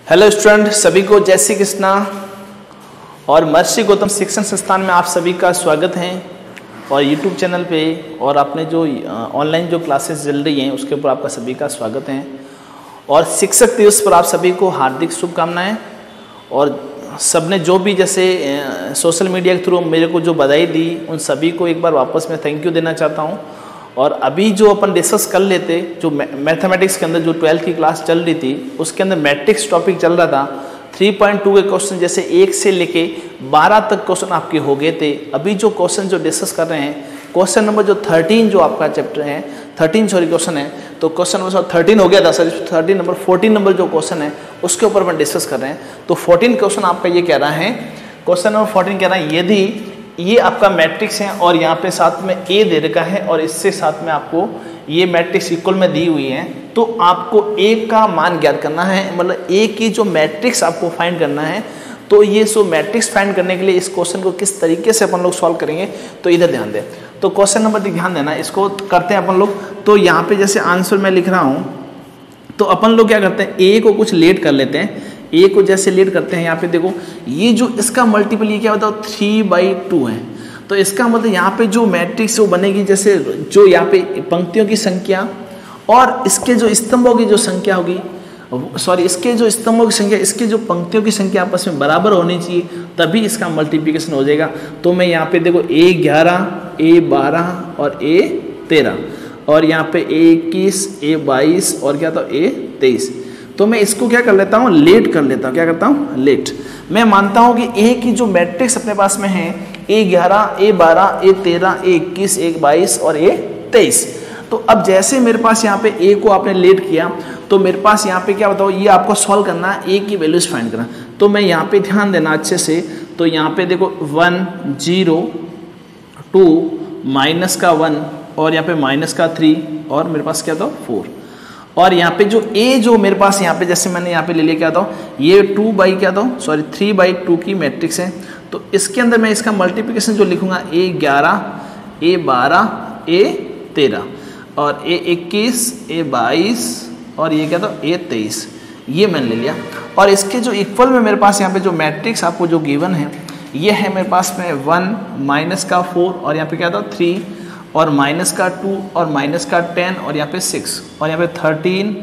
Hello student, सभी को जय श्री कृष्णा और महर्षि गौतम शिक्षण संस्थान में आप सभी का स्वागत है। और यूट्यूब चैनल पे और आपने जो ऑनलाइन जो क्लासेस चल रही हैं उसके ऊपर आपका सभी का स्वागत है। और शिक्षक दिवस पर आप सभी को हार्दिक शुभकामनाएं। और सबने जो भी जैसे सोशल मीडिया के थ्रू मेरे को जो बधाई दी उन सभी को एक बार वापस मैं थैंक यू देना चाहता हूँ। और अभी जो अपन डिस्कस कर लेते, जो मैथमेटिक्स के अंदर जो 12th की क्लास चल रही थी उसके अंदर मैट्रिक्स टॉपिक चल रहा था। 3.2 के क्वेश्चन जैसे 1 से लेके 12 तक क्वेश्चन आपके हो गए थे। अभी जो क्वेश्चन जो डिस्कस कर रहे हैं, क्वेश्चन नंबर जो 13 जो आपका चैप्टर है 13 सॉरी क्वेश्चन है, तो क्वेश्चन नंबर 13 हो गया था सर, 13 नंबर 14 नंबर जो क्वेश्चन है उसके ऊपर अपन डिस्कस कर रहे हैं। तो 14 क्वेश्चन आपका ये कह रहा है, क्वेश्चन नंबर 14 कह रहा है यदि ये आपका मैट्रिक्स है और यहाँ पे साथ में ए दे रखा है और इससे साथ में आपको ये मैट्रिक्स इक्वल में दी हुई है, तो आपको ए का मान ज्ञात करना है, मतलब ए की जो मैट्रिक्स आपको फाइंड करना है। तो ये सो मैट्रिक्स फाइंड करने के लिए इस क्वेश्चन को किस तरीके से अपन लोग सॉल्व करेंगे, तो इधर ध्यान दें। तो क्वेश्चन नंबर ध्यान देना, इसको करते हैं अपन लोग। तो यहाँ पे जैसे आंसर मैं लिख रहा हूँ, तो अपन लोग क्या करते हैं, ए को कुछ लेट कर लेते हैं। ए को जैसे लेट करते हैं, यहाँ पे देखो ये जो इसका मल्टीपल ये क्या बताओ 3/2 है। तो इसका मतलब यहाँ पे जो मैट्रिक्स वो बनेगी, जैसे जो यहाँ पे पंक्तियों की संख्या और इसके जो स्तंभों की जो संख्या होगी, सॉरी इसके जो स्तंभों की संख्या इसके जो पंक्तियों की संख्या आपस में बराबर होनी चाहिए, तभी इसका मल्टीप्लिकेशन हो जाएगा। तो मैं यहाँ पे देखो A11, A12 और A13 और यहाँ पे A21, A22 और क्या था A23। तो मैं इसको क्या कर लेता हूँ, लेट कर लेता हूँ। क्या करता हूँ, लेट। मैं मानता हूँ कि ए की जो मैट्रिक्स अपने पास में है A11, A12, A13, A21, A22 और A23। तो अब जैसे मेरे पास यहाँ पे ए को आपने लेट किया, तो मेरे पास यहाँ पे क्या बताओ, ये आपको सॉल्व करना है, ए की वैल्यूज फाइंड करना। तो मैं यहाँ पे ध्यान देना अच्छे से। तो यहाँ पे देखो 1, 0, 2, माइनस का 1 और यहाँ पे माइनस का 3 और मेरे पास क्या था 4। और यहाँ पे जो ए जो मेरे पास यहाँ पे जैसे मैंने यहाँ पे ले लिया क्या था, ये 3/2 की मैट्रिक्स है। तो इसके अंदर मैं इसका मल्टीप्लिकेशन जो लिखूंगा A11, A12, A13 और A21, A22 और ये क्या था A23, ये मैंने ले लिया। और इसके जो इक्वल में मेरे पास यहाँ पे जो मैट्रिक्स आपको जो गिवन है, ये है मेरे पास में 1, माइनस का 4 और यहाँ पे क्या था 3 और माइनस का 2 और माइनस का 10 और यहाँ पे 6 और यहाँ पे 13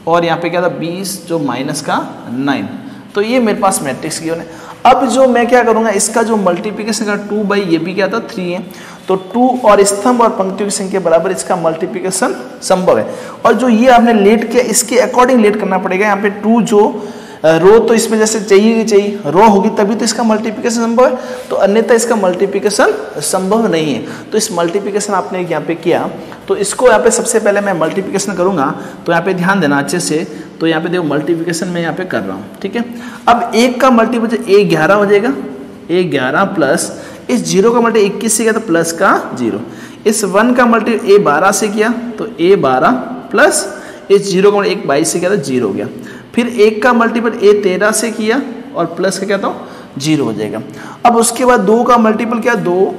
और यहाँ पे क्या था 20 जो माइनस का 9। तो ये मेरे पास मैट्रिक्स गिवन है। अब जो मैं क्या करूँगा, इसका जो मल्टीप्लिकेशन का 2 ये भी क्या था 3 है, तो 2 और स्तंभ और पंक्तियों की संख्या बराबर इसका मल्टीप्लिकेशन संभव है। और जो ये आपने लेट किया इसके अकॉर्डिंग लेट करना पड़ेगा। यहाँ पे 2 जो रो तो इसमें जैसे चाहिए रो होगी तभी तो इसका मल्टीप्लिकेशन संभव है, तो अन्यथा इसका मल्टीप्लिकेशन संभव नहीं है। तो इस मल्टीप्लिकेशन आपने यहाँ पे किया, तो इसको यहाँ पे सबसे पहले मैं मल्टीप्लिकेशन करूँगा। तो यहाँ पे ध्यान देना अच्छे से। तो यहाँ पे देखो मल्टीप्लिकेशन मैं यहाँ पे कर रहा हूँ, ठीक है। अब 1 का मल्टीप्लिकेशन A11 हो जाएगा, A11 प्लस इस 0 का मल्टी 21 से किया तो प्लस का 0, इस 1 का मल्टी A12 से किया तो A12 प्लस इस 0 का मल्टी 22 से किया तो 0 हो गया। फिर 1 का मल्टीपल A13 से किया और प्लस का क्या था 0 हो जाएगा। अब उसके बाद 2 का मल्टीपल क्या 2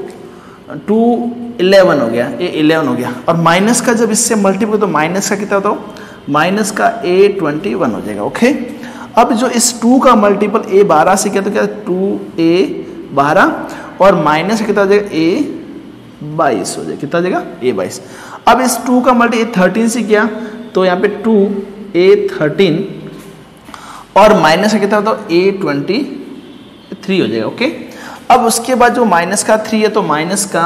11 हो गया, A11 हो गया। और माइनस का जब इससे मल्टीपल तो माइनस का कितना होता हो, माइनस का A21 हो जाएगा। ओके। अब जो इस 2 का मल्टीपल A12 से किया तो क्या 2A12 और माइनस का कितना हो जाएगा A22 हो जाएगा, कितना हो जाएगा A22। अब इस 2 का मल्टी A13 से किया तो यहाँ पे 2A13 और माइनस का कितना होता है A23 हो जाएगा। ओके। अब उसके बाद जो माइनस का 3 है तो माइनस का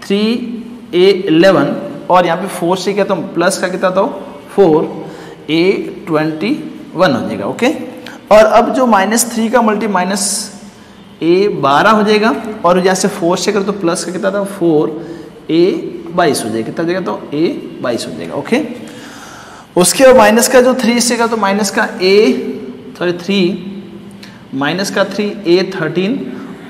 3A11 और यहाँ पे 4 से क्या तो प्लस का कितना था 4A21 हो जाएगा। ओके। और अब जो -3 का मल्टी माइनस A12 हो जाएगा और यहाँ से 4 से कर तो प्लस का कितना था 4A22 हो जाएगा, कितना हो जाएगा तो A22 हो जाएगा। ओके। उसके बाद माइनस का जो 3 से का तो माइनस का 3 माइनस का 3A13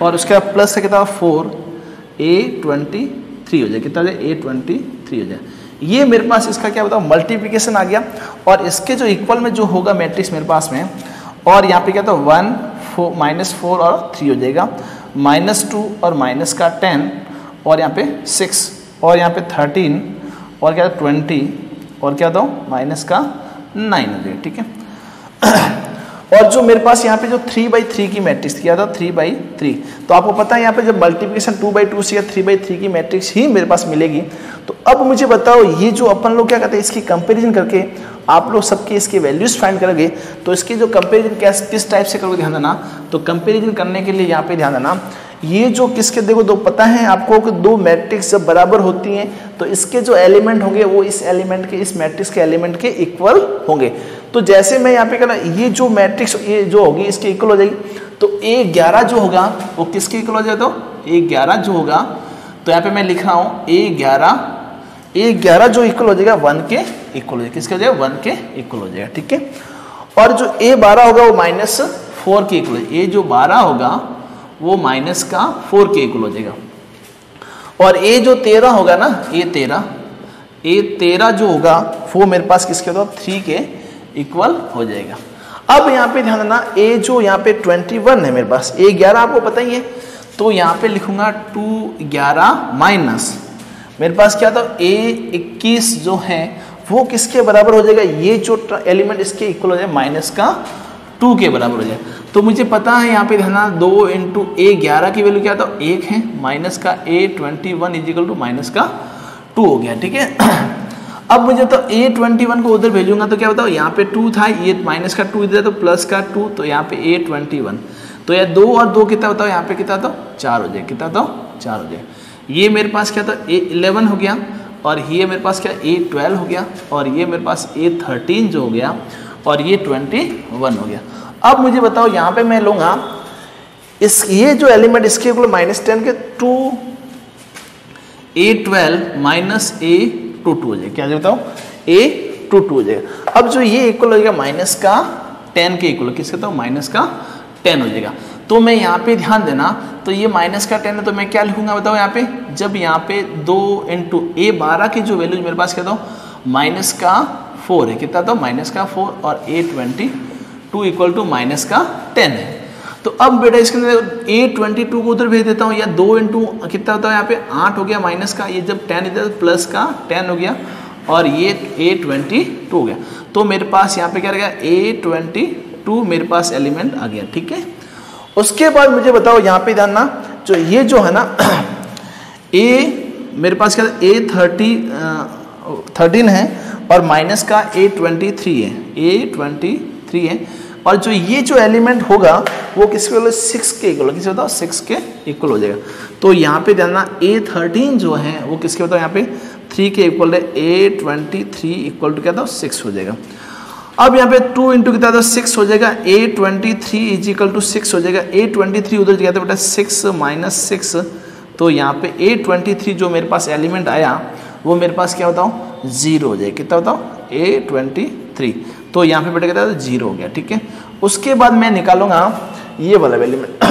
और उसके बाद प्लस का कितना 4A23 हो जाए, कितना हो जाए A23 हो जाए। ये मेरे पास इसका क्या बताओ मल्टीप्लिकेशन आ गया। और इसके जो इक्वल में जो होगा मैट्रिक्स मेरे पास में, और यहाँ पे क्या था 1, 4 -4 और 3 हो जाएगा, -2 और माइनस का 10 और यहाँ पे 6 और यहाँ पे 13 और क्या 20 और क्या दो माइनस का 9 हो जाएगा। ठीक है। और जो मेरे पास यहाँ पे जो 3/3 की मैट्रिक्स किया था 3/3, तो आपको पता है यहाँ पे जब मल्टीप्लिकेशन 2/2 से या 3/3 की मैट्रिक्स ही मेरे पास मिलेगी। तो अब मुझे बताओ ये जो अपन लोग क्या करते हैं, इसकी कंपैरिजन करके आप लोग सबके इसके वैल्यूज फाइंड करोगे। तो इसकी जो कंपैरिजन किस टाइप से करोगे ध्यान देना। तो कंपैरिजन करने के लिए यहाँ पे ध्यान देना, ये जो किसके देखो दो पता है आपको कि दो मैट्रिक्स जब बराबर होती हैं तो इसके जो एलिमेंट होंगे वो इस एलिमेंट के इस मैट्रिक्स के एलिमेंट के इक्वल होंगे। तो जैसे मैं यहाँ पे कहना ये जो मैट्रिक्स ये जो होगी इसके इक्वल हो जाएगी। तो A11 जो होगा वो किसके इक्वल हो जाएगा, तो A11 जो होगा तो यहाँ पे मैं लिख रहा हूँ A11 जो इक्वल हो जाएगा 1 के इक्वल हो जाएगा। किसके हो जाएगा, 1 के इक्वल हो जाएगा, ठीक है। और जो A12 होगा वो -4 के इक्वल है। ये जो 12 होगा वो -4 के इक्वल हो जाएगा। और ये जो 13 होगा ना, ये 13 जो होगा वो मेरे पास किसके होगा, 3 के इक्वल हो जाएगा। अब यहाँ पे ध्यान देना, ए जो यहाँ पे 21 है मेरे पास, A11 आपको पता ही है, तो यहाँ पे लिखूंगा 211 माइनस मेरे पास क्या था A21 जो है वो किसके बराबर हो जाएगा, ये जो एलिमेंट इसके इक्वल हो जाएगा -2 के बराबर हो जाएगा। तो मुझे पता है यहाँ पे ध्यान 2 × A11 की वैल्यू क्या था, 1 है, माइनस का A21 इजिकल टू -2 हो गया, ठीक है। अब मुझे तो A21 को उधर भेजूंगा तो क्या बताओ, यहाँ पे 2 था, ये -2 इधर तो +2, तो यहाँ पे A21, तो यह 2 और 2 कितना बताओ, यहाँ पे कितना तो 4 हो जाएगा, कितना तो 4 हो जाएगा। ये मेरे पास क्या था A11 हो गया, और ये मेरे पास क्या A12 हो गया, और ये मेरे पास A13 जो हो गया, और ये 21 हो गया। अब मुझे बताओ यहाँ पे मैं लूँगा ये जो एलिमेंट इसके इक्वल -10 के 2 A12 - A22 हो जाएगा, क्या बताओ A22 हो जाएगा। अब जो ये इक्वल हो जाएगा -10 के इक्वल, किसके तो -10 हो जाएगा। तो मैं यहाँ पे ध्यान देना, तो ये -10 है, तो मैं क्या लिखूंगा बताओ यहाँ पे, जब यहाँ पे 2 × A12 की जो वैल्यू मेरे पास क्या था -4 है, कितना था -4, और A22 इक्वल टू -10 है। तो अब बेटा इसके अंदर A22 को उधर भेज देता हूँ, या 2 × कितना होता है यहाँ पे 8 हो गया, माइनस का ये जब 10 इधर +10 हो गया, और ये A22 हो गया। तो मेरे पास यहाँ पे क्या रहेगा, A22 मेरे पास एलिमेंट आ गया, ठीक है। उसके बाद मुझे बताओ यहाँ पे ध्यान ना, जो ये जो है ना मेरे पास क्या A13 है, और माइनस का A23 है, और जो ये जो एलिमेंट होगा वो किसके इक्वल, 6 के इक्वल, किसके बताओ 6 के इक्वल हो जाएगा। तो यहाँ पे ध्यान ना A13 जो है वो किसके बताओ यहाँ पे 3 के इक्वल है, A23 इक्वल टू क्या था 6 हो जाएगा। अब यहाँ पे 2 × कितना था 6 हो जाएगा, A23 इजिकल टू 6 हो जाएगा। A23 उधर गया था बेटा 6 - 6, तो यहाँ पे A23 जो मेरे पास एलिमेंट आया वो मेरे पास क्या बताओ 0 हो जाएगा, कितना बताओ A23, तो यहाँ पे बेटा कहता है 0 हो गया, ठीक है। उसके बाद मैं निकालूंगा ये वाला एलिमेंट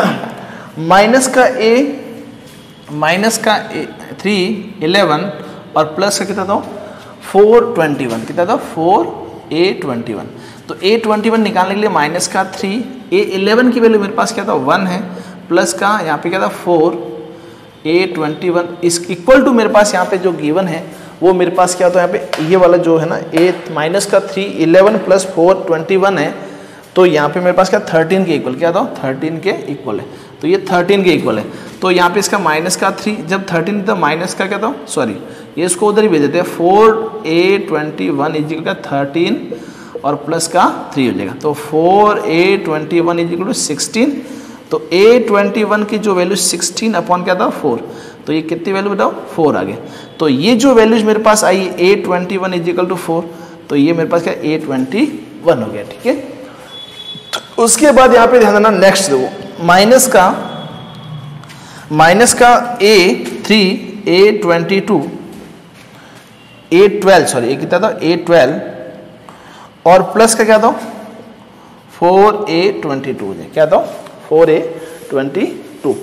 -3 11 और प्लस का कितना था 421, कितना था 4A21। तो A21 निकालने के लिए -3 A11 की वैल्यू मेरे पास क्या था 1 है, प्लस का यहाँ पे क्या था 4A21 इस इक्वल टू मेरे पास यहाँ पे जो गिवन है वो मेरे पास क्या होता है यहाँ पे ये वाला जो है ना -3 11 + 421 है, तो यहाँ पे मेरे पास क्या 13 के इक्वल, क्या था 13 के इक्वल है, तो ये 13 के इक्वल है। तो यहाँ पे इसका -3 जब 13 था माइनस का क्या था, सॉरी ये इसको उधर ही भेज देते हैं, 4A21 इजिकल का 13 और प्लस का 3 हो जाएगा, तो 4A21 इजिकल टू 16, तो A21 की जो वैल्यू 16 अपॉन क्या था 4, तो ये कितनी वैल्यू बताओ 4 आ गया। तो ये जो वैल्यूज मेरे पास आई A21 इजिकल टू 4, तो ये मेरे पास क्या A21 हो गया, ठीक है। उसके बाद यहाँ पे ध्यान देना नेक्स्ट देखो माइनस का A3 A22 A12 सॉरी ये कितना था A12 और प्लस का क्या था 4A22 हो जाए, क्या था 4A22।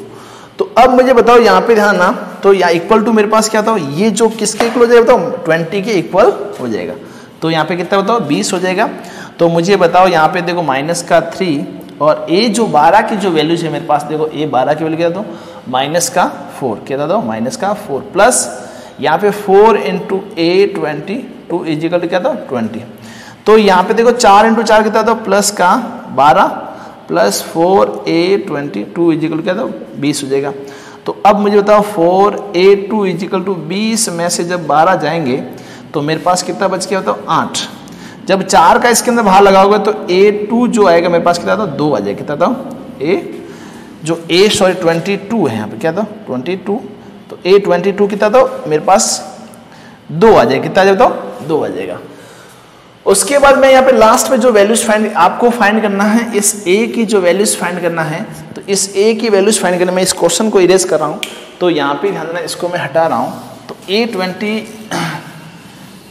तो अब मुझे बताओ यहाँ पे ध्यान ना, तो यहाँ इक्वल टू मेरे पास क्या था, ये जो किसके इक्वल हो जाएगा बताओ 20 के इक्वल हो जाएगा, तो यहाँ पे कितना बताओ 20 हो जाएगा। तो मुझे बताओ यहाँ पे देखो -3 और A जो 12 की जो वैल्यूज है मेरे पास, देखो A 12 की वैल्यू क्या था -4, क्या था -4 प्लस यहाँ पे 4 × A22 इजिकल क्या था 20। तो यहाँ पे देखो 4 × 4 कितना था प्लस का 12 प्लस 4a22 इजिकल क्या था 20 हो जाएगा। तो अब मुझे बताओ 4a2 इजिकल टू 20 में से जब 12 जाएंगे तो मेरे पास कितना बच गया बताओ 8। जब 4 का इसके अंदर बाहर लगाओगे तो a2 जो आएगा मेरे पास कितना था 2 आ जाएगा। कितना था सॉरी 22 है यहाँ पे क्या था 22। तो a22 कितना था मेरे पास 2 आ जाएगा। कितना आ जाएगा तो 2 आ जाएगा। उसके बाद मैं यहाँ पे लास्ट में जो वैल्यूज आपको फाइंड करना है, इस a की जो वैल्यूज फाइंड करना है, तो इस a की वैल्यूज फाइंड करने में इस क्वेश्चन को इरेज कर रहा हूँ। तो यहाँ पे ध्यान देना इसको मैं हटा रहा हूँ। तो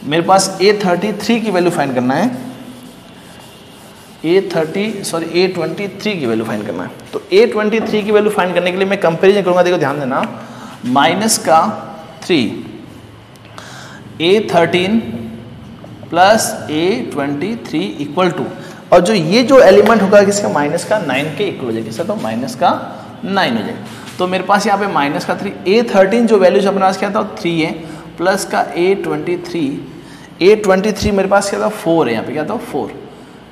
मेरे पास a33 की वैल्यू फाइंड करना है, a23 की वैल्यू फाइंड करना है। तो a23 की वैल्यू फाइंड करने के लिए मैं कंपेरिजन करूंगा। देखो ध्यान देना, माइनस का 3 a13 plus a23 equal to, और जो ये जो एलिमेंट होगा किसका माइनस का 9 के इक्वल हो जाएगा। किसका तो माइनस का 9 हो जाएगा। तो मेरे पास यहाँ पे माइनस का 3 a13 जो वैल्यूज अपने पास क्या था 3 है, प्लस का a23 मेरे पास क्या था 4 है। यहाँ पे क्या था 4,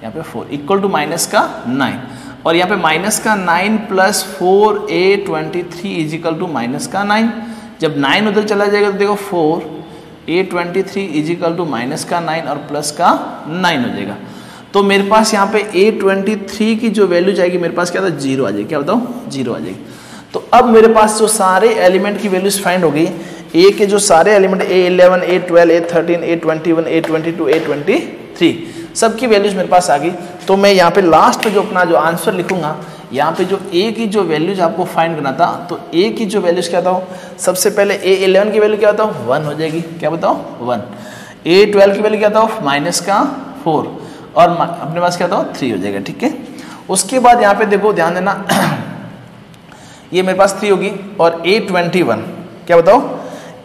यहाँ पे 4 इक्वल टू माइनस का 9, और यहाँ पे माइनस का 9 plus 4a23 is equal to minus का 9। जब 9 उधर चला जाएगा तो देखो 4a23 इजिकल टू माइनस का 9 और प्लस का 9 हो जाएगा। तो मेरे पास यहाँ पे a23 की जो वैल्यू जाएगी मेरे पास क्या था 0 आ जाएगी। क्या बताओ 0 आ जाएगी। तो अब मेरे पास जो सारे एलिमेंट की वैल्यूज फाइंड हो गई, a के जो सारे element a11 a12 a13 a21 a22 a23 सबकी वैल्यूज मेरे पास आ गई। तो मैं यहाँ पे लास्ट में जो अपना जो आंसर लिखूंगा, यहाँ पे जो a की जो वैल्यूज आपको फाइंड करना था, तो a की जो वैल्यूज क्या था, सबसे पहले a11 की वैल्यू क्या था 1 हो जाएगी। क्या बताओ 1। a12 की वैल्यू क्या था माइनस का 4, और अपने पास क्या था 3 हो जाएगा। ठीक है। उसके बाद यहाँ पे देखो ध्यान देना ये मेरे पास 3 होगी, और a21 क्या बताओ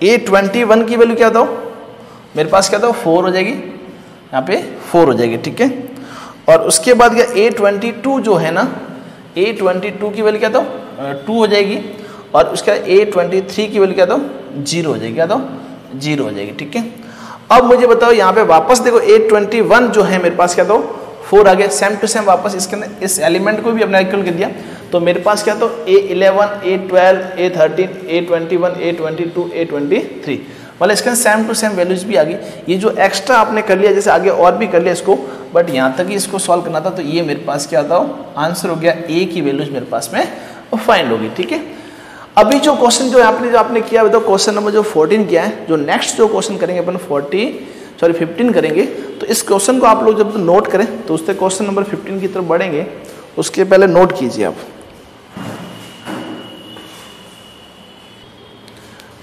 a21 की वैल्यू क्या बताओ मेरे पास क्या था 4 हो जाएगी। यहाँ पे 4 हो जाएगी। ठीक है। और उसके बाद क्या a22 जो है ना, a22 की वैल्यू क्या था 2 हो जाएगी, और उसका a23 की वैल्यू क्या था 0 हो जाएगी। क्या था 0 हो जाएगी। ठीक है। अब मुझे बताओ यहाँ पे वापस देखो a21 जो है मेरे पास क्या था 4 आ गया। सेम टू सेम वापस इसके अंदर इस एलिमेंट को भी अपने इक्वल कर दिया। तो मेरे पास क्या था a11 a12 a13 a21 a22 a23, मतलब इसके सेम टू सेम वैल्यूज भी आ गई। ये जो एक्स्ट्रा आपने कर लिया, जैसे आगे और भी कर लिया इसको, बट यहाँ तक ही इसको सॉल्व करना था। तो ये मेरे पास क्या था आंसर हो गया, a की वैल्यूज मेरे पास में फाइंड होगी। ठीक है। अभी जो क्वेश्चन जो आपने किया बताओ क्वेश्चन नंबर जो 14 किया है, जो नेक्स्ट जो क्वेश्चन करेंगे अपन 15 करेंगे। तो इस क्वेश्चन को आप लोग जब नोट करें तो उससे क्वेश्चन नंबर 15 की तरफ बढ़ेंगे, उसके पहले नोट कीजिए आप।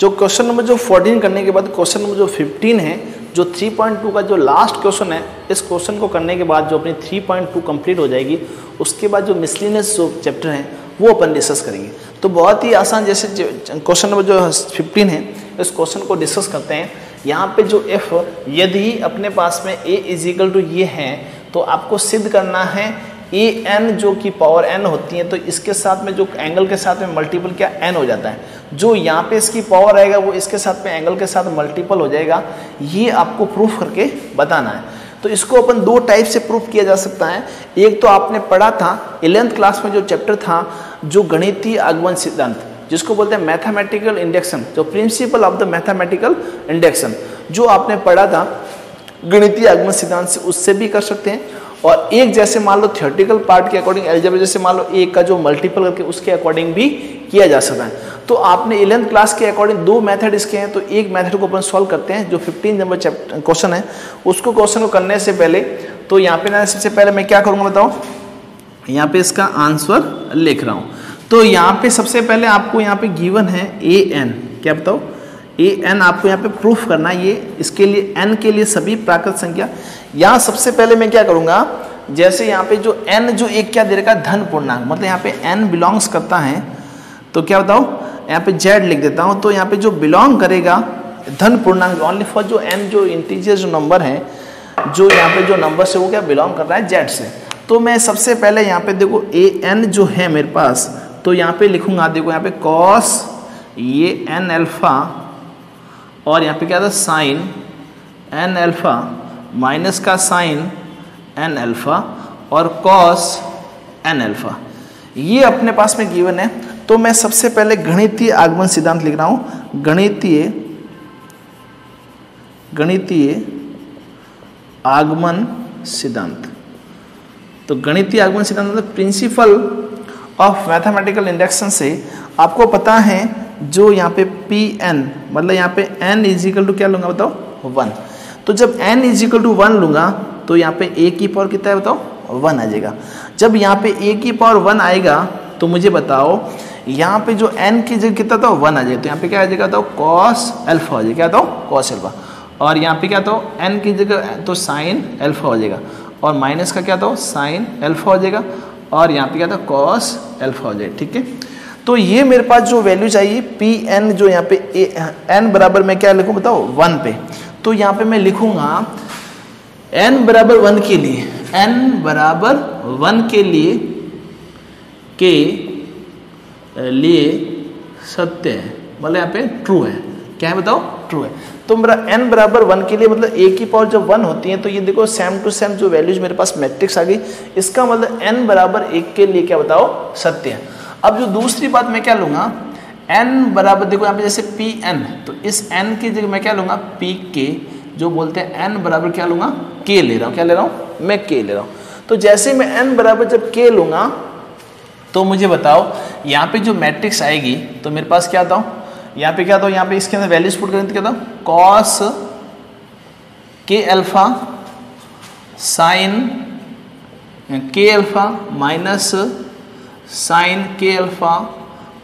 जो क्वेश्चन नंबर जो 14 करने के बाद क्वेश्चन नंबर जो 15 है, जो 3.2 का जो लास्ट क्वेश्चन है, इस क्वेश्चन को करने के बाद जो अपनी 3.2 कंप्लीट हो जाएगी, उसके बाद जो मिसलिनियस जो चैप्टर है वो अपन डिस्कस करेंगे। तो बहुत ही आसान, जैसे क्वेश्चन नंबर जो 15 है इस क्वेश्चन को डिस्कस करते हैं। यहाँ पे जो f यदि अपने पास में a इजिकल टू ये है, तो आपको सिद्ध करना है ए एन जो कि पावर n होती है, तो इसके साथ में जो एंगल के साथ में मल्टीपल क्या n हो जाता है। जो यहाँ पे इसकी पावर आएगा वो इसके साथ में एंगल के साथ मल्टीपल हो जाएगा। ये आपको प्रूफ करके बताना है। तो इसको अपन 2 टाइप से प्रूफ किया जा सकता है। एक तो आपने पढ़ा था 11th क्लास में जो चैप्टर था जो गणितीय आगमन सिद्धांत, जिसको बोलते हैं मैथमेटिकल इंडक्शन, जो principle of the mathematical induction, जो आपने पढ़ा था गणितीय आगमन सिद्धांत से, उससे भी कर सकते हैं। और एक जैसे मान लो थियोरेटिकल पार्ट के अकॉर्डिंग अलजेब्रा, जैसे मान लो एक का जो मल्टीपल करके उसके अकॉर्डिंग भी किया जा सकता है। तो आपने 11th क्लास के अकॉर्डिंग 2 मेथड इसके हैं। तो एक मेथड को अपन सॉल्व करते हैं, जो 15 नंबर क्वेश्चन है उसको क्वेश्चन को करने से पहले, तो यहाँ पे ना सबसे पहले मैं क्या करूँगा बताओ, यहाँ पे इसका आंसर लिख रहा हूँ। तो यहाँ पे सबसे पहले आपको यहाँ पे गिवन है ए एन, क्या बताओ ए एन आपको यहाँ पे प्रूफ करना है। ये इसके लिए एन के लिए सभी प्राकृत संख्या, यहाँ सबसे पहले मैं क्या करूँगा, जैसे यहाँ पे जो एन जो एक क्या दे रखा है धन पूर्णांक, मतलब यहाँ पे एन बिलोंग्स करता है, तो क्या बताओ यहाँ पे जेड लिख देता हूँ। तो यहाँ पे जो बिलोंग करेगा धन पूर्णांक ओनली फॉर जो एन जो इंटीजर जो नंबर है, जो यहाँ पे जो नंबर से वो क्या बिलोंग कर रहा है जेड से। तो मैं सबसे पहले यहाँ पे देखो ए एन जो है मेरे पास, तो यहाँ पे लिखूंगा, देखो यहाँ पे कॉस ये एन अल्फा, और यहाँ पे क्या था साइन एन अल्फा माइनस का साइन एन अल्फा और कॉस एन अल्फा, ये अपने पास में गिवन है। तो मैं सबसे पहले गणितीय आगमन सिद्धांत लिख रहा हूं, गणितीय आगमन सिद्धांत। तो गणितीय आगमन सिद्धांत मतलब प्रिंसिपल ऑफ मैथमेटिकल इंडक्शन से आपको पता है जो यहाँ पे पी एन मतलब यहाँ पे एन इज इक्वल टू क्या लूंगा बताओ 1। तो जब n इज इक्वल टू 1 लूंगा तो यहाँ पे a की पावर कितना है बताओ 1 आ जाएगा। जब यहाँ पे a की पावर 1 आएगा तो मुझे बताओ यहाँ पे जो n की जगह कितना था 1 आ जाएगा, तो यहाँ पे क्या आ जाएगा तो कॉस अल्फा हो जाएगा, क्या तो कॉस अल्फा। और यहाँ पे क्या तो n की जगह तो साइन अल्फा हो जाएगा और माइनस का क्या तो साइन अल्फा हो जाएगा और यहाँ पे क्या था कॉस अल्फा हो जाएगा। ठीक है, तो ये मेरे पास जो वैल्यू चाहिए पी एन, जो यहाँ पे n बराबर मैं क्या लिखूँ बताओ 1 पे। तो यहाँ पे मैं लिखूंगा n बराबर 1 के लिए, n बराबर 1 के लिए सत्य है, मतलब यहाँ पे ट्रू है। क्या है बताओ ट्रू है। तो मेरा n बराबर 1 के लिए मतलब a की पावर जब 1 होती है तो ये देखो सेम टू सेम जो वैल्यूज मेरे पास मैट्रिक्स आ गई, इसका मतलब n बराबर 1 के लिए क्या बताओ सत्य है। अब जो दूसरी बात मैं क्या लूंगा n बराबर, देखो यहाँ पे जैसे पी एन, तो इस n की जगह मैं क्या लूंगा पी के, जो बोलते हैं n बराबर क्या लूंगा k ले रहा हूँ, क्या ले रहा हूँ मैं k ले रहा हूँ। तो जैसे मैं n बराबर जब k लूंगा तो मुझे बताओ यहाँ पे जो मैट्रिक्स आएगी तो मेरे पास क्या था, यहाँ पे क्या था, यहाँ पे इसके अंदर वैल्यूज पुट करें तो क्या था कॉस के अल्फा साइन के अल्फा माइनस साइन के अल्फा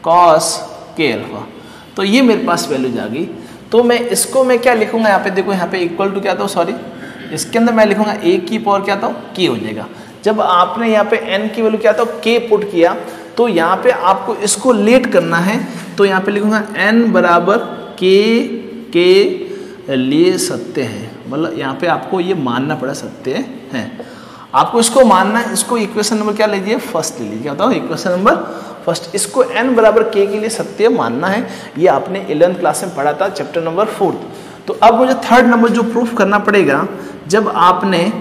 कॉस के अल्फा। तो ये मेरे पास वैल्यूज आ गई। तो मैं इसको मैं क्या लिखूंगा यहाँ पे, देखो यहाँ पे इक्वल टू क्या था, सॉरी इसके अंदर मैं लिखूंगा a की पावर क्या था k हो जाएगा। जब आपने यहाँ पे n की वैल्यू क्या था k पुट किया तो यहाँ पे आपको इसको लेट करना है, तो यहाँ पे लिखूंगा n बराबर k के लिए सत्य है, मतलब यहाँ पे आपको ये मानना पड़ा सत्य है, आपको इसको मानना है। इसको इक्वेशन नंबर क्या लीजिए फर्स्ट ले लीजिए, क्या बताओ इक्वेशन नंबर फर्स्ट, इसको n बराबर k के लिए सत्य मानना है। ये आपने 11th क्लास में पढ़ा था चैप्टर नंबर 4। तो अब मुझे थर्ड नंबर जो प्रूफ करना पड़ेगा, जब आपने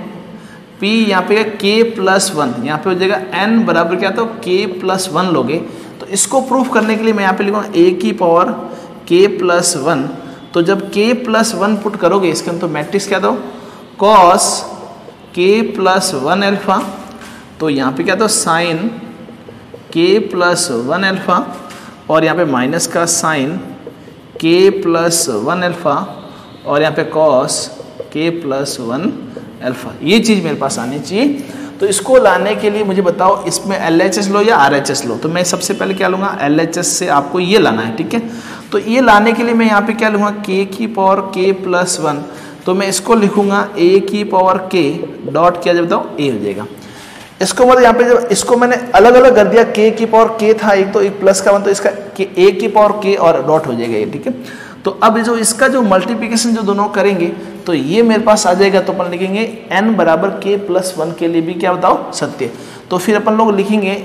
p यहाँ पे k प्लस 1 यहाँ पे हो जाएगा n बराबर क्या तो k प्लस 1 लोगे, तो इसको प्रूफ करने के लिए मैं यहाँ पे लिखूंगा a की पावर k प्लस 1। तो जब k प्लस 1 पुट करोगे इसके अंदर तो मैट्रिक्स क्या दो कॉस k प्लस 1 अल्फा, तो यहाँ पे क्या तो साइन k प्लस 1 अल्फा और यहाँ पे माइनस का साइन k प्लस 1 अल्फा और यहाँ पे कॉस k प्लस 1 अल्फा। ये चीज़ मेरे पास आनी चाहिए। तो इसको लाने के लिए मुझे बताओ इसमें LHS लो या RHS लो, तो मैं सबसे पहले क्या लूँगा LHS से आपको ये लाना है। ठीक है, तो ये लाने के लिए मैं यहाँ पे क्या लूँगा k की पावर k प्लस 1, तो मैं इसको लिखूँगा a की पावर k डॉट किया जब बताओ a हो जाएगा। इसको मतलब यहाँ पे जब इसको मैंने अलग अलग कर दिया, k की पावर k था एक, तो एक प्लस का 1 तो इसका a की पावर k और डॉट हो जाएगा ये। ठीक है, तो अब जो इसका जो मल्टीप्लिकेशन जो दोनों करेंगे तो ये मेरे पास आ जाएगा, तो अपन लिखेंगे n बराबर k प्लस 1 के लिए भी क्या बताओ सत्य। तो फिर अपन लोग लिखेंगे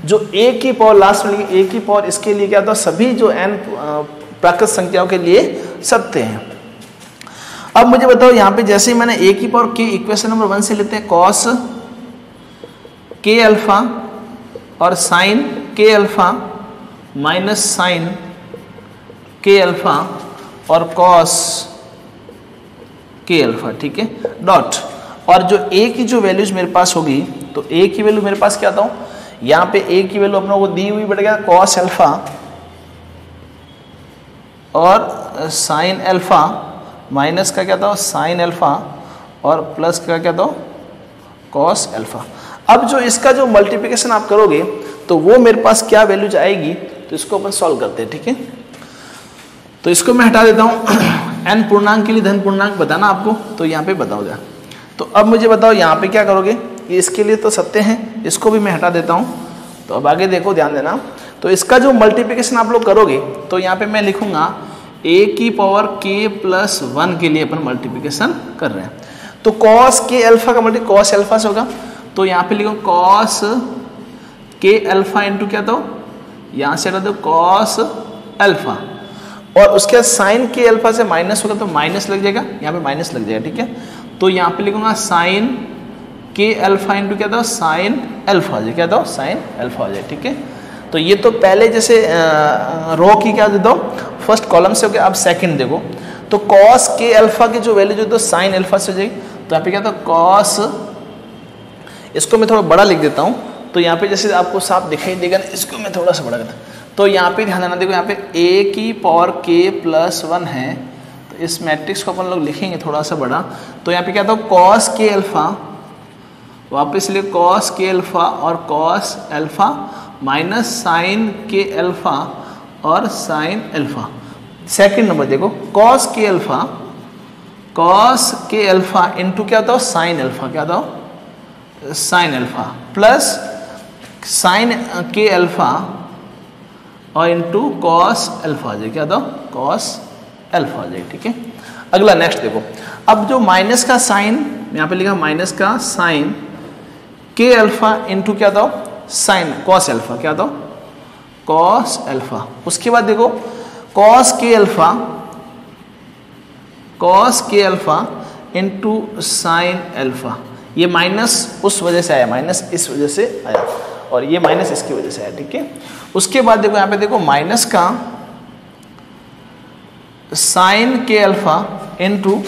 जो a की पावर लास्ट में लिखेंगे a की पावर, इसके लिए क्या होता है सभी जो n प्राकृत संख्याओं के लिए सत्य हैं। अब मुझे बताओ यहाँ पे जैसे ही मैंने a की पावर k इक्वेशन नंबर 1 से लेते हैं कॉस k अल्फा और sine k alpha minus sine k alpha और कॉस k अल्फा। ठीक है, डॉट, और जो a की जो वैल्यूज मेरे पास होगी तो a की वैल्यू मेरे पास क्या आता हूँ, यहाँ पे a की वैल्यू अपनों को दी हुई बढ़ गया कॉस अल्फा और साइन अल्फा माइनस का क्या था साइन अल्फा और प्लस का क्या था कॉस अल्फा। अब जो इसका जो मल्टीप्लिकेशन आप करोगे तो वो मेरे पास क्या वैल्यूज आएगी, तो इसको अपन सॉल्व करते हैं। ठीक है, तो इसको मैं हटा देता हूँ n पूर्णांक के लिए धन पूर्णांक बताना आपको, तो यहाँ पे बताओ। तो अब मुझे बताओ यहाँ पे क्या करोगे, ये इसके लिए तो सत्य है, इसको भी मैं हटा देता हूँ। तो अब आगे देखो ध्यान देना, तो इसका जो मल्टीप्लिकेशन आप लोग करोगे तो यहाँ पे मैं लिखूंगा a की पावर k प्लस 1 के लिए अपन मल्टीप्लिकेशन कर रहे हैं। तो कॉस k अल्फा का मल्टी कॉस अल्फा से होगा, तो यहाँ पे लिखो कॉस k अल्फा इंटू क्या, तो यहाँ से हटा दो कॉस अल्फा और उसके बाद साइन के अल्फा से माइनस होगा तो माइनस लग जाएगा, यहाँ पे माइनस लग जाएगा। ठीक है, तो यहाँ पे लिखूंगा साइन के अल्फा इंटू क्या था साइन अल्फा हो जाए, क्या था साइन अल्फा हो जाए, ठीक है। तो ये तो पहले जैसे रो की क्या दे दो फर्स्ट कॉलम से हो गया, अब सेकंड देखो तो कॉस के अल्फा की जो वैल्यू जो दो साइन अल्फा से हो जाएगी। तो यहाँ पे क्या था कॉस, इसको मैं थोड़ा बड़ा लिख देता हूँ तो यहाँ पे जैसे आपको साफ दिखाई देगा ना, इसको मैं थोड़ा सा बड़ा करता हूँ। तो यहाँ पे ध्यान देना, देखो यहाँ पे a की पावर k प्लस 1 है, तो इस मैट्रिक्स को अपन लोग लिखेंगे थोड़ा सा बड़ा। तो यहाँ पे क्या था कॉस के अल्फा, वापस लिए कॉस के अल्फा और कॉस अल्फा माइनस साइन के अल्फा और साइन अल्फा। सेकंड नंबर देखो कॉस के अल्फा इंटू क्या था साइन अल्फा, क्या था साइन अल्फा प्लस साइन के अल्फा और इंटू कॉस अल्फा आ जाए, क्या था कॉस अल्फा आ जाए, ठीक है। अगला नेक्स्ट देखो, अब जो माइनस का साइन यहाँ पे लिखा माइनस का साइन के अल्फा इंटू क्या था साइन कॉस अल्फा, क्या था कॉस अल्फा। उसके बाद देखो कॉस के अल्फा इंटू साइन अल्फा, ये माइनस उस वजह से आया, माइनस इस वजह से आया और ये माइनस इसकी वजह से आया, ठीक है। उसके बाद देखो यहाँ पे देखो माइनस का साइन के alpha into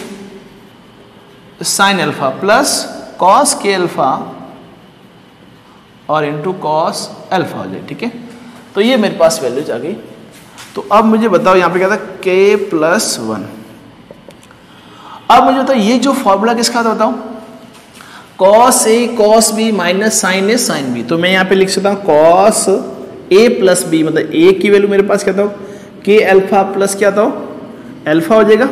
sine alpha plus cos के अल्फा और इंटू कॉस अल्फा हो जाए, ठीक है। तो ये मेरे पास वैल्यूज आ गई। तो अब मुझे बताओ यहाँ पे क्या था k प्लस 1। अब मुझे बताओ ये जो फॉर्मूला किसका था बताओ, cos A cos B minus sign A sine B. तो मैं यहाँ पे लिख सकता हूँ कॉस ए प्लस बी, मतलब ए की वैल्यू मेरे पास क्या था के अल्फा प्लस क्या था अल्फा हो जाएगा।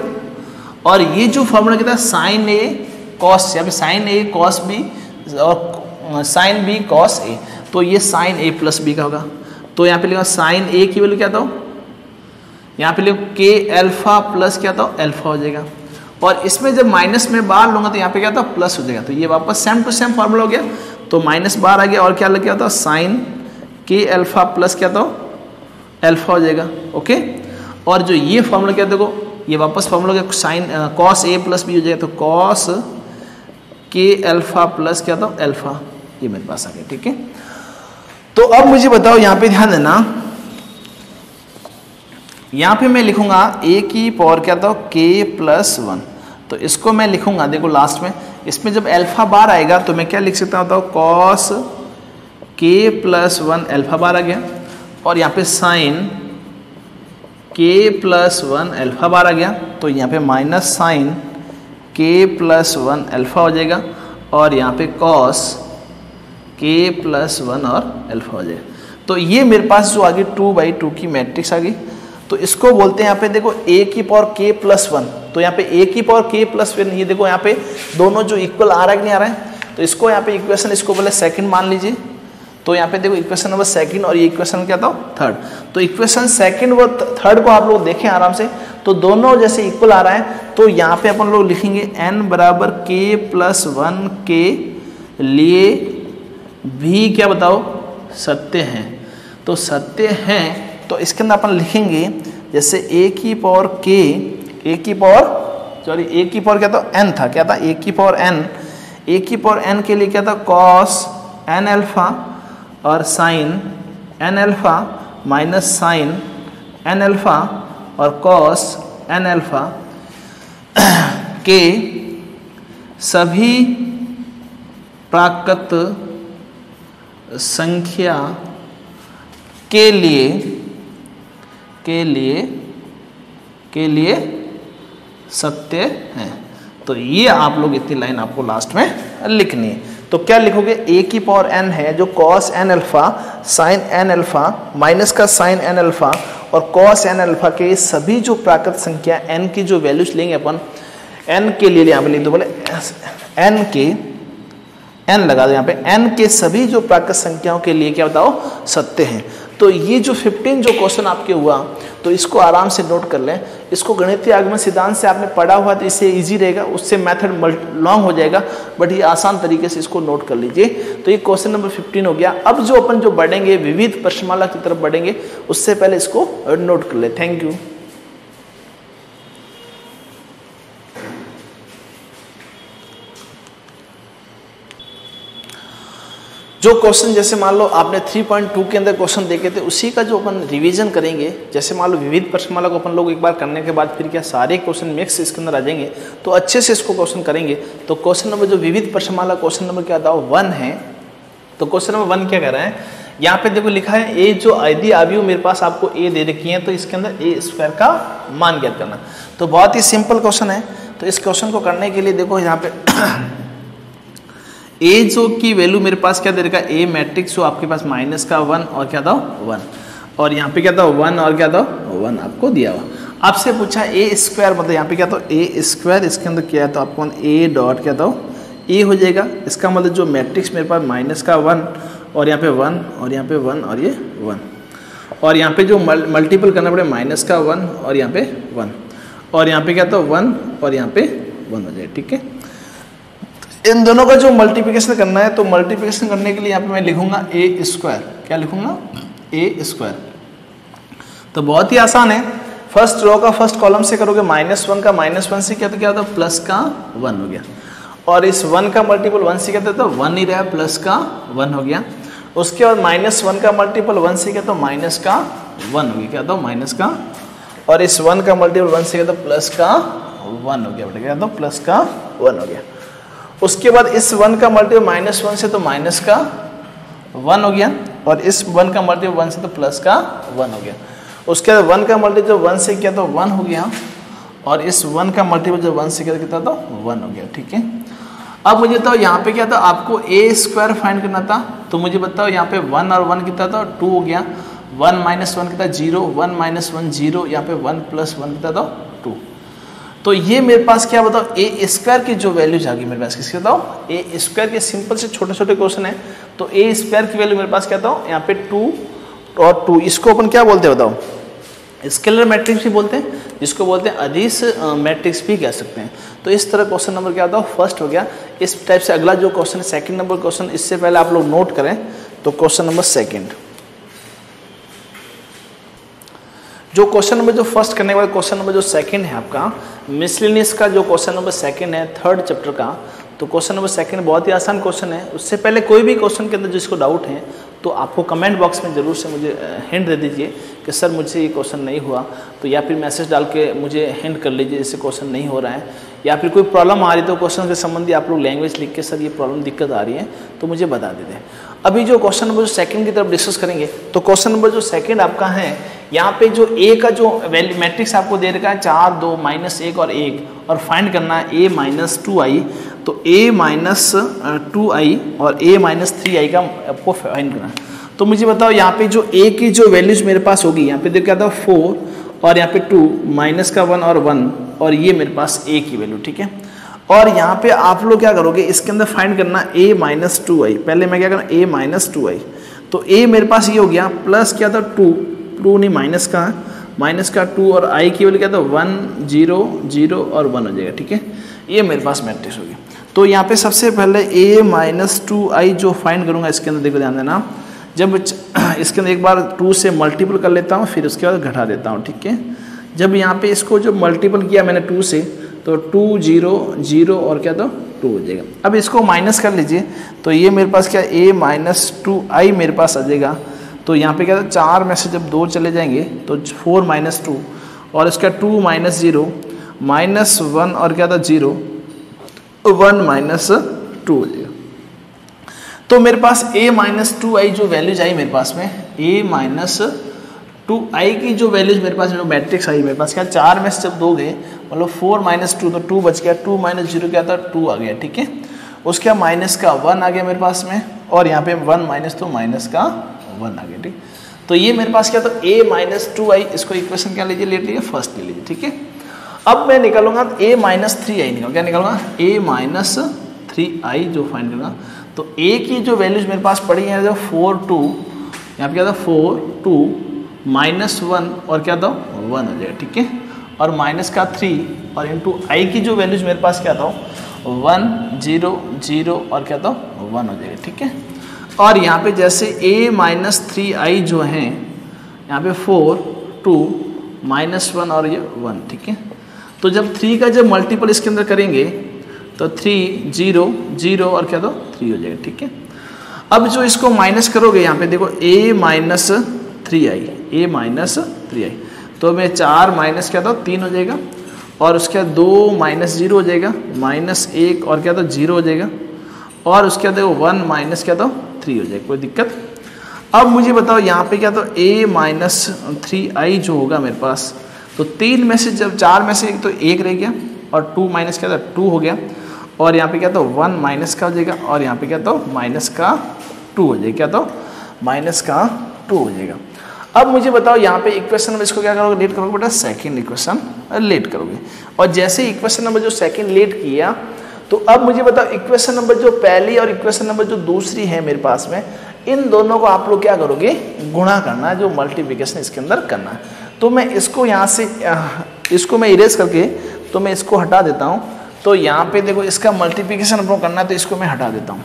और ये जो फॉर्मूला क्या था साइन ए कॉस, यहाँ पे साइन ए कॉस बी और साइन बी कॉस ए, तो ये साइन ए प्लस बी का होगा। तो यहाँ पे लिखा साइन ए की वैल्यू क्या था, यहाँ पे लिखो के अल्फा प्लस क्या था अल्फा हो जाएगा। और इसमें जब माइनस में बाहर लूंगा तो यहाँ पे क्या था प्लस हो जाएगा। तो ये वापस सेम टू सेम फॉर्मूला हो गया। तो माइनस बाहर आ गया और क्या लग गया था साइन के अल्फा प्लस क्या था अल्फा हो जाएगा, ओके। और जो ये फॉर्मूला क्या देखो ये वापस फॉर्मूला क्या sine cos A plus B हो जाएगा। तो कॉस के अल्फा प्लस क्या था अल्फा, ये मेरे पास आ गया, ठीक है। तो अब मुझे बताओ यहाँ पे ध्यान देना, यहाँ पे मैं लिखूंगा a की पावर क्या था k प्लस 1। तो इसको मैं लिखूंगा देखो लास्ट में, इसमें जब अल्फा बार आएगा तो मैं क्या लिख सकता हूँ कॉस k प्लस 1 अल्फा बार आ गया। और यहाँ पे साइन k प्लस 1 अल्फा बार आ गया। तो यहाँ पे minus sine k plus 1 alpha हो जाएगा। और यहाँ पे कॉस k प्लस 1 और अल्फा हो जाएगा। तो ये मेरे पास जो आ गई 2/2 की मैट्रिक्स आ गई। तो इसको बोलते हैं यहाँ पे देखो a की पावर k प्लस 1। तो यहाँ पे a की पावर k प्लस 1, ये देखो यहाँ पे दोनों जो इक्वल आ रहा है कि नहीं आ रहा है। तो इसको यहाँ पे इक्वेशन इसको बोले सेकंड मान लीजिए। तो यहाँ पे देखो इक्वेशन नंबर सेकंड और ये इक्वेशन क्या था थर्ड। तो इक्वेशन सेकंड व थर्ड को आप लोग देखें आराम से, तो दोनों जैसे इक्वल आ रहा है। तो यहाँ पे अपन लोग लिखेंगे n बराबर k प्लस 1 के लिए भी क्या बताओ सत्य हैं। तो सत्य हैं तो इसके अंदर अपन लिखेंगे जैसे a की पावर k, a की पावर क्या था n था, क्या था a की पावर n के लिए क्या था cos n अल्फा और sin n alpha minus sine n alpha और cos n अल्फा के सभी प्राकृत संख्या के लिए सत्य है। तो ये आप लोग इतनी लाइन आपको लास्ट में लिखनी है। तो क्या लिखोगे a की पावर n है जो cos n alpha sin n alpha minus का sin n अल्फा और cos n अल्फा के सभी जो प्राकृत संख्या n की जो वैल्यूज लेंगे अपन n के लिए यहाँ पे लिख दो बोले n लगा दो यहाँ पे n के सभी जो प्राकृत संख्याओं के लिए क्या बताओ सत्य हैं। तो ये जो 15 जो क्वेश्चन आपके हुआ तो इसको आराम से नोट कर लें। इसको गणितीय आगमन सिद्धांत से आपने पढ़ा हुआ तो इससे इजी रहेगा, उससे मेथड लॉन्ग हो जाएगा, बट ये आसान तरीके से इसको नोट कर लीजिए। तो ये क्वेश्चन नंबर 15 हो गया। अब जो अपन जो बढ़ेंगे विविध प्रश्नमाला की तरफ बढ़ेंगे, उससे पहले इसको नोट कर ले। Thank you. जो क्वेश्चन जैसे मान लो आपने 3.2 के अंदर क्वेश्चन देखे थे, उसी का जो अपन रिवीजन करेंगे, जैसे मान लो विविध प्रश्नमाला को अपन लोग एक बार करने के बाद फिर क्या सारे क्वेश्चन मिक्स इसके अंदर आ जाएंगे, तो अच्छे से इसको क्वेश्चन करेंगे। तो क्वेश्चन नंबर जो विविध प्रश्नमाला क्वेश्चन नंबर क्या था 1 है। तो क्वेश्चन नंबर 1 क्या कह रहा है, यहाँ पे देखो लिखा है ए जो आदि अवयव मेरे पास आपको ए दे रखी है, तो इसके अंदर ए स्क्वायर का मान ज्ञात करना। तो बहुत ही सिंपल क्वेश्चन है। तो इस क्वेश्चन को करने के लिए देखो यहाँ पे ए जो की वैल्यू मेरे पास क्या दे रखा है, ए मैट्रिक्स जो आपके पास माइनस का 1 और क्या था 1, और यहाँ पे क्या था 1 और क्या था 1 आपको दिया हुआ। आपसे पूछा ए स्क्वायर, मतलब यहाँ पे क्या था ए स्क्वायर, इसके अंदर क्या है तो आपको ए डॉट क्या था ए हो जाएगा। इसका मतलब जो मैट्रिक्स मेरे पास माइनस का 1 और यहाँ पे 1 और यहाँ पे 1 और ये 1, और यहाँ पे जो मल्टीपल करना पड़े माइनस का 1 और यहाँ पे 1, और यहाँ पे क्या था 1 और यहाँ पे 1 हो जाए। ठीक है, इन दोनों का जो मल्टीप्लिकेशन करना है, तो मल्टीप्लिकेशन करने के लिए यहाँ पे मैं लिखूंगा ए स्क्वायर। क्या लिखूंगा, ए स्क्वायर। तो बहुत ही आसान है। फर्स्ट रो का फर्स्ट कॉलम से करोगे -1 का -1 से क्या, तो क्या होता है प्लस का 1 हो गया, और इस 1 का मल्टीपल 1 से क्या था तो 1 ही रहा, प्लस का 1 हो गया। उसके बाद -1 का मल्टीपल 1 से क्या तो माइनस का 1 हो गया, क्या तो माइनस का, और इस 1 का मल्टीपल 1 से क्या तो प्लस का 1 हो गया बेटा, क्या तो प्लस का 1 हो गया। उसके बाद इस 1 का मल्टीपल -1 से तो माइनस का 1 हो गया, और इस 1 का मल्टीपल 1 से तो प्लस का 1 हो गया। उसके बाद 1 का मल्टीपल 1 से क्या तो 1 हो गया, और इस 1 का मल्टीपल जो 1 से क्या तो 1 हो गया। ठीक है, अब मुझे बताओ यहाँ पे क्या था, आपको ए स्क्वायर फाइंड करना था। तो मुझे बताओ यहाँ पे 1 और 1 कितना था 2 हो गया, 1 - 1 कितना 0, 1 - 1 0, यहाँ पे 1 + 1 कितना था 2। तो ये मेरे पास क्या बताओ ए स्क्वायर की जो वैल्यूज आ गई मेरे पास, किसकी बताओ ए स्क्वायर के। सिंपल से छोटे छोटे क्वेश्चन है, तो ए स्क्वायर की वैल्यू मेरे पास क्या था यहाँ पे 2 और 2। इसको अपन क्या बोलते हैं बताओ, स्केलर मैट्रिक्स भी बोलते हैं, जिसको बोलते हैं अदिश मैट्रिक्स भी कह सकते हैं। तो इस तरह क्वेश्चन नंबर क्या होता है फर्स्ट हो गया। इस टाइप से अगला जो क्वेश्चन है सेकंड नंबर क्वेश्चन, इससे पहले आप लोग नोट करें। तो क्वेश्चन नंबर सेकंड, जो क्वेश्चन नंबर जो फर्स्ट करने वाला क्वेश्चन नंबर जो सेकंड है आपका मिसलेनियस का, जो क्वेश्चन नंबर सेकंड है 3rd चैप्टर का। तो क्वेश्चन नंबर सेकंड बहुत ही आसान क्वेश्चन है। उससे पहले कोई भी क्वेश्चन के अंदर जिसको डाउट है, तो आपको कमेंट बॉक्स में ज़रूर से मुझे हिंट दे दीजिए कि सर मुझसे ये क्वेश्चन नहीं हुआ, तो या फिर मैसेज डाल के मुझे हिंट कर लीजिए जैसे क्वेश्चन नहीं हो रहा है, या फिर कोई प्रॉब्लम आ रही है तो क्वेश्चन के संबंधी आप लोग लैंग्वेज लिख के सर ये प्रॉब्लम दिक्कत आ रही है तो मुझे बता देते। अभी जो क्वेश्चन नंबर जो सेकंड की तरफ डिस्कस करेंगे, तो क्वेश्चन नंबर जो सेकंड आपका है, यहाँ पे जो ए का जो वैल्यू मैट्रिक्स आपको दे रखा है 4 2 -1 और 1, और फाइंड करना है a - 2i। तो a - 2i और a - 3i का आपको फाइंड करना है। तो मुझे बताओ यहाँ पे जो a की जो वैल्यूज मेरे पास होगी, यहाँ पे देखो क्या था 4 और यहाँ पे 2 माइनस का 1 और 1, और ये मेरे पास a की वैल्यू। ठीक है, और यहाँ पे आप लोग क्या करोगे, इसके अंदर फाइंड करना a - 2i। पहले मैं क्या करना a - 2i, तो a मेरे पास ये हो गया, प्लस क्या था 2 नहीं माइनस का 2, और i की वैल्यू क्या था 1 0 0 और 1 हो जाएगा। ठीक है, ये मेरे पास मैट्रिक्स होगी। तो यहाँ पे सबसे पहले a - 2i जो फाइंड करूँगा, इसके अंदर देखो ध्यान देना, जब इसके अंदर एक बार 2 से मल्टीपल कर लेता हूँ, फिर उसके बाद घटा देता हूँ। ठीक है, जब यहाँ पे इसको जो मल्टीपल किया मैंने 2 से, तो 2 0 0 और क्या था 2 हो जाएगा। अब इसको माइनस कर लीजिए, तो ये मेरे पास क्या a - 2i मेरे पास आ जाएगा। तो यहाँ पे क्या था 4 में से जब 2 चले जाएंगे तो 4 - 2, और इसका 2 - 0 -1 और क्या था 0 1 - 2 हो जाएगा। तो मेरे पास a - 2i जो वैल्यूज आई मेरे पास में, a - 2i की जो वैल्यूज मेरे पास जो मैट्रिक्स आई मेरे पास क्या 4 में से जब 2 गए, मतलब 4 - 2 तो 2 बच गया, 2 - 0 क्या था 2 आ गया। ठीक है, उसके बाद माइनस का 1 आ गया मेरे पास में, और यहाँ पे 1 - तो माइनस का 1 आ गया। ठीक, तो ये मेरे पास क्या था a - 2i, इसको इक्वेशन क्या लीजिए ले लीजिए फर्स्ट ले लीजिए। ठीक है, अब मैं निकालूंगा a - 3i निकाल, क्या निकालूंगा a - 3i जो फाइंड करूँगा। तो a की जो वैल्यूज मेरे पास पड़ी है जो 4 2, यहाँ पे क्या था 4 2 -1 और क्या था 1 हो जाएगा। ठीक है, और माइनस का 3 और इंटू i की जो वैल्यूज मेरे पास क्या था 1 0 0 और क्या था 1 हो जाएगा। ठीक है, और यहाँ पे जैसे a - 3i जो है, यहाँ पे 4 2 -1 और ये 1। ठीक है, तो जब 3 का जब मल्टीपल इसके अंदर करेंगे तो 3 0 0 और क्या दो 3 हो जाएगा। ठीक है, अब जो इसको माइनस करोगे यहाँ पे देखो a माइनस 3i, तो मैं 4 माइनस क्या था 3 हो जाएगा, और उसके बाद 2 माइनस 0 हो जाएगा, -1 और क्या था 0 हो जाएगा, और उसके बाद देखो 1 माइनस क्या था 3 हो जाएगा। कोई दिक्कत? अब मुझे बताओ यहाँ पे क्या था a माइनस 3i जो होगा मेरे पास, तो 3 में से जब 4 में से तो 1 रह गया, और 2 माइनस क्या था 2 हो गया, और यहाँ पे क्या था 1 माइनस का हो जाएगा, और यहाँ पे क्या था माइनस का 2 हो जाएगा, क्या तो माइनस का 2 हो जाएगा। अब मुझे बताओ यहाँ पे इक्वेशन नंबर इसको क्या करोगे, लेट करोगे बेटा, सेकंड इक्वेशन लेट करोगे, और जैसे इक्वेशन नंबर जो सेकंड लेट किया, तो अब मुझे बताओ इक्वेशन नंबर जो पहली और इक्वेशन नंबर जो दूसरी है मेरे पास में, इन दोनों को आप लोग क्या करोगे, गुणा करना है, जो मल्टीप्लिकेशन इसके अंदर करना है। तो मैं इसको यहाँ से इसको मैं इरेज करके तो मैं इसको हटा देता हूँ। तो यहाँ पे देखो इसका मल्टीप्लिकेशन अपने करना है, तो इसको मैं हटा देता हूँ।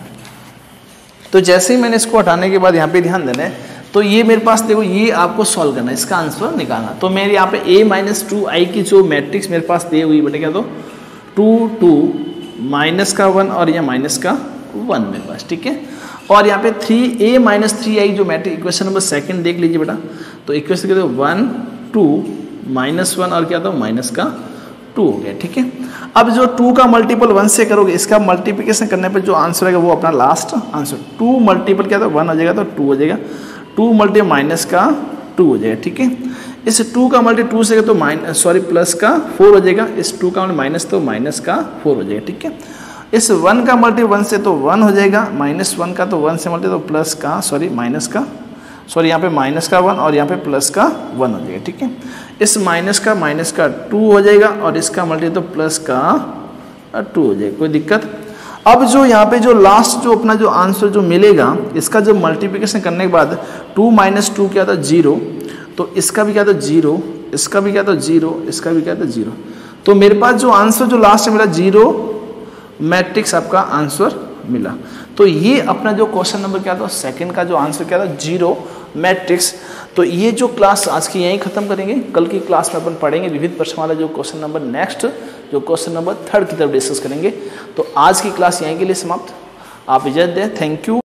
तो जैसे ही मैंने इसको हटाने के बाद यहाँ पे ध्यान देना है, तो ये मेरे पास देखो ये आपको सॉल्व करना है, इसका आंसर निकालना। तो मेरे यहाँ पे a माइनस 2i की जो मैट्रिक्स मेरे पास दी हुई बेटे क्या, तो 2 2 माइनस का 1 और यहाँ माइनस का 1 मेरे पास, ठीक है। और यहाँ पे 3a माइनस 3i जो मैट्रिक इक्वेशन नंबर सेकंड देख लीजिए बेटा, तो इक्वेशन कहते हैं 1 2 माइनस 1 और क्या था माइनस का 2 हो गया, ठीक है। अब जो 2 का मल्टीपल 1 से करोगे, इसका मल्टीप्लिकेशन करने पर जो आंसर आएगा वो अपना लास्ट आंसर, 2 मल्टीपल क्या था 1 हो जाएगा, तो 2 हो जाएगा, 2 मल्टीपल माइनस का 2 हो जाएगा, ठीक है। इस 2 का मल्टी 2 से तो प्लस का 4 हो जाएगा, इस 2 का माइनस तो माइनस का 4 हो जाएगा, ठीक है। इस 1 का मल्टी 1 से तो 1 हो जाएगा, -1 का तो 1 से मल्टी तो प्लस का माइनस का यहाँ पे माइनस का 1 और यहाँ पे प्लस का 1 हो जाएगा, ठीक है। इस माइनस का 2 हो जाएगा, और इसका मल्टी तो प्लस का 2 हो जाएगा। कोई दिक्कत? अब जो यहाँ पे जो लास्ट जो अपना जो आंसर जो मिलेगा, इसका जब मल्टीप्लिकेशन करने के बाद 2 माइनस 2 क्या था 0, तो इसका भी क्या था 0, इसका भी क्या था 0, इसका भी क्या था 0। तो मेरे पास जो आंसर जो लास्ट में मिला 0 मैट्रिक्स आपका आंसर मिला। तो ये अपना जो क्वेश्चन नंबर क्या था सेकंड का जो आंसर क्या था 0 मैट्रिक्स। तो ये जो क्लास आज की यहीं खत्म करेंगे, कल की क्लास में अपन पढ़ेंगे विविध प्रश्न वाला जो क्वेश्चन नंबर नेक्स्ट जो क्वेश्चन नंबर 3 की तरफ डिस्कस करेंगे। तो आज की क्लास यहीं के लिए समाप्त, आप इजाजत दें, थैंक यू।